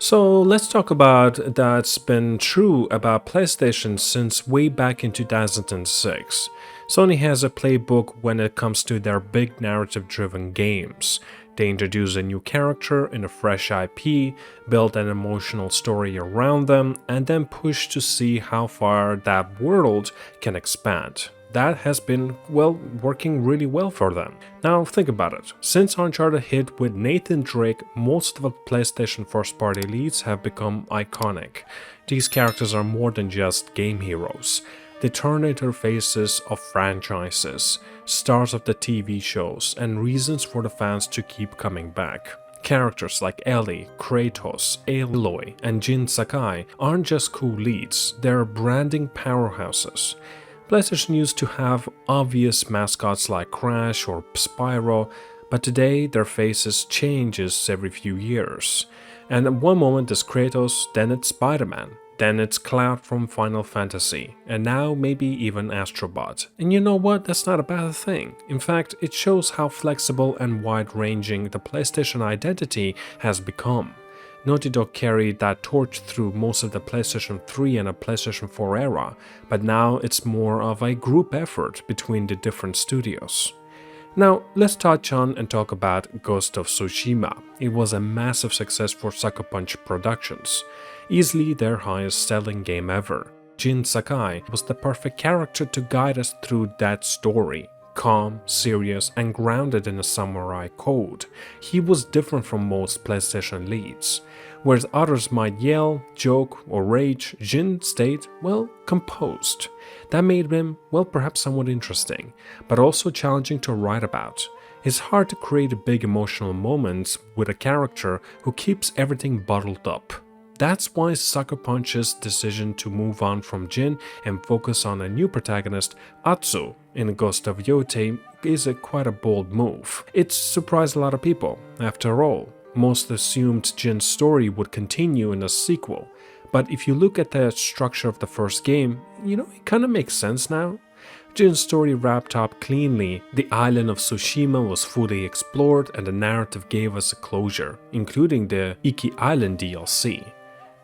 So let's talk about that's been true about PlayStation since way back in 2006. Sony has a playbook when it comes to their big narrative driven games. They introduce a new character in a fresh IP, build an emotional story around them, and then push to see how far that world can expand. That has been, well, working really well for them. Now think about it. Since Uncharted hit with Nathan Drake, most of the PlayStation first party leads have become iconic. These characters are more than just game heroes. They turn into faces of franchises, stars of the TV shows, and reasons for the fans to keep coming back. Characters like Ellie, Kratos, Aloy, and Jin Sakai aren't just cool leads, they're branding powerhouses. PlayStation used to have obvious mascots like Crash or Spyro, but today their faces changes every few years. And at one moment it's Kratos, then it's Spider-Man, then it's Cloud from Final Fantasy, and now maybe even Astrobot. And you know what? That's not a bad thing. In fact, it shows how flexible and wide-ranging the PlayStation identity has become. Naughty Dog carried that torch through most of the PlayStation 3 and a PlayStation 4 era, but now it's more of a group effort between the different studios. Now, let's touch on and talk about Ghost of Tsushima. It was a massive success for Sucker Punch Productions, easily their highest selling game ever. Jin Sakai was the perfect character to guide us through that story. Calm, serious, and grounded in a samurai code. He was different from most PlayStation leads. Whereas others might yell, joke, or rage, Jin stayed, well, composed. That made him, well, perhaps somewhat interesting, but also challenging to write about. It's hard to create big emotional moments with a character who keeps everything bottled up. That's why Sucker Punch's decision to move on from Jin and focus on a new protagonist, Atsu, in Ghost of Yotei is quite a bold move. It surprised a lot of people. After all, most assumed Jin's story would continue in a sequel. But if you look at the structure of the first game, it kind of makes sense now. Jin's story wrapped up cleanly, the island of Tsushima was fully explored, and the narrative gave us a closure, including the Iki Island DLC.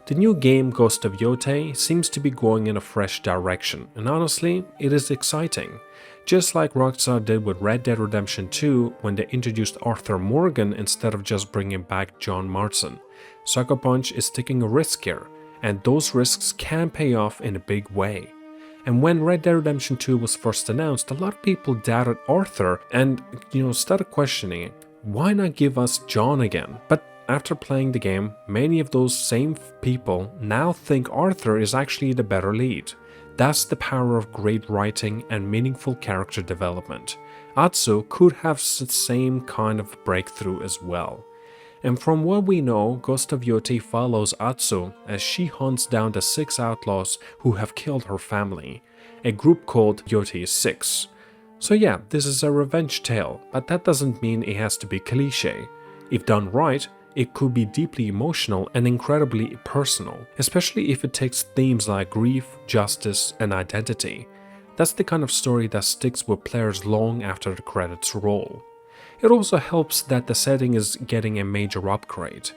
The new game Ghost of Yotei seems to be going in a fresh direction, and honestly, it is exciting. Just like Rockstar did with Red Dead Redemption 2 when they introduced Arthur Morgan instead of just bringing back John Marston. Sucker Punch is taking a risk here, and those risks can pay off in a big way. And when Red Dead Redemption 2 was first announced, a lot of people doubted Arthur and, started questioning, why not give us John again? But after playing the game, many of those same people now think Arthur is actually the better lead. That's the power of great writing and meaningful character development. Atsu could have the same kind of breakthrough as well. And from what we know, Ghost of Yotei follows Atsu as she hunts down the 6 outlaws who have killed her family, a group called Yotei 6. So yeah, this is a revenge tale, but that doesn't mean it has to be cliché. If done right, it could be deeply emotional and incredibly personal, especially if it takes themes like grief, justice, and identity. That's the kind of story that sticks with players long after the credits roll. It also helps that the setting is getting a major upgrade.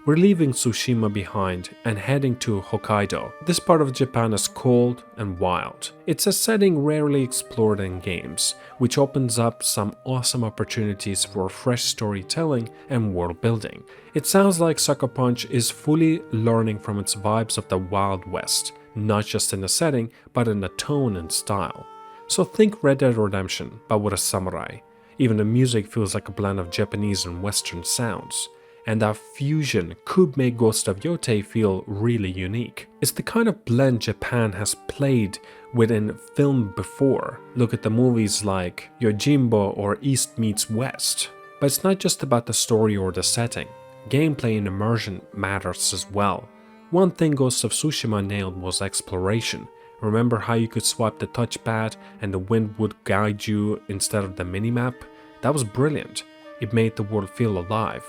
We're leaving Tsushima behind and heading to Hokkaido. This part of Japan is cold and wild. It's a setting rarely explored in games, which opens up some awesome opportunities for fresh storytelling and world building. It sounds like Sucker Punch is fully learning from its vibes of the Wild West, not just in the setting, but in the tone and style. So think Red Dead Redemption, but with a samurai. Even the music feels like a blend of Japanese and Western sounds. And that fusion could make Ghost of Yotei feel really unique. It's the kind of blend Japan has played with in film before. Look at the movies like Yojimbo or East Meets West. But it's not just about the story or the setting. Gameplay and immersion matters as well. One thing Ghost of Tsushima nailed was exploration. Remember how you could swipe the touchpad and the wind would guide you instead of the minimap? That was brilliant. It made the world feel alive.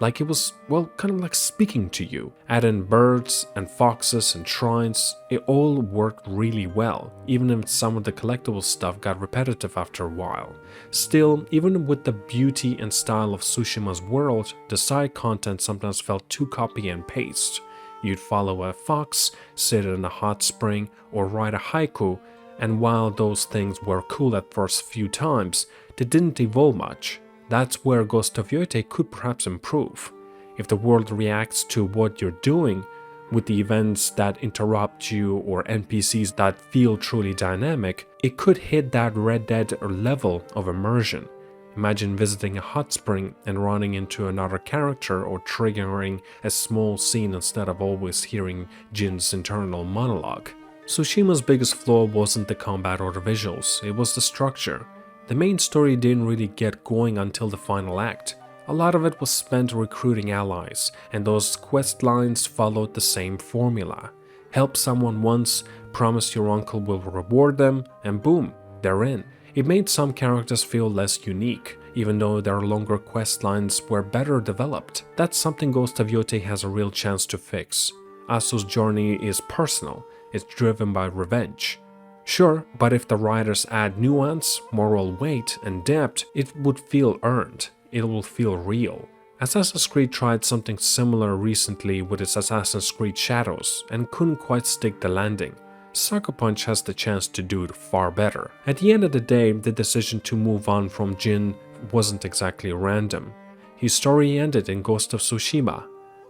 Like it was, well, kind of like speaking to you. Add in birds and foxes and shrines, it all worked really well, even if some of the collectible stuff got repetitive after a while. Still, even with the beauty and style of Tsushima's world, the side content sometimes felt too copy and paste. You'd follow a fox, sit in a hot spring, or write a haiku, and while those things were cool at first few times, they didn't evolve much. That's where Ghost of Yotei could perhaps improve. If the world reacts to what you're doing, with the events that interrupt you or NPCs that feel truly dynamic, it could hit that Red Dead level of immersion. Imagine visiting a hot spring and running into another character or triggering a small scene instead of always hearing Jin's internal monologue. Tsushima's biggest flaw wasn't the combat or the visuals, it was the structure. The main story didn't really get going until the final act. A lot of it was spent recruiting allies, and those quest lines followed the same formula. Help someone once, promise your uncle will reward them, and boom, they're in. It made some characters feel less unique, even though their longer quest lines were better developed. That's something Ghost of Yotei has a real chance to fix. Atsu's journey is personal, it's driven by revenge. Sure, but if the writers add nuance, moral weight, and depth, it would feel earned. It will feel real. Assassin's Creed tried something similar recently with its Assassin's Creed Shadows and couldn't quite stick the landing. Sucker Punch has the chance to do it far better. At the end of the day, the decision to move on from Jin wasn't exactly random. His story ended in Ghost of Tsushima.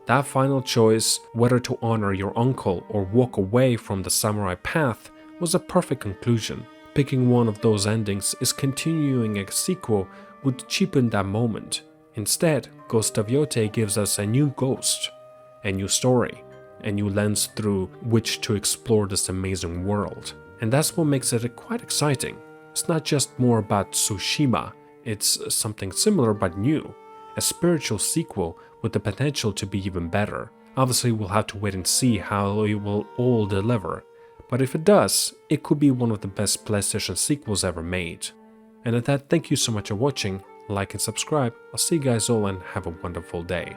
That final choice, whether to honor your uncle or walk away from the samurai path, was a perfect conclusion. Picking one of those endings is continuing a sequel would cheapen that moment. Instead, Ghost of Yotei gives us a new ghost, a new story, a new lens through which to explore this amazing world. And that's what makes it quite exciting. It's not just more about Tsushima, it's something similar but new. A spiritual sequel with the potential to be even better. Obviously, we'll have to wait and see how it will all deliver. But if it does, it could be one of the best PlayStation sequels ever made. And at that, thank you so much for watching, like and subscribe. I'll see you guys all and have a wonderful day.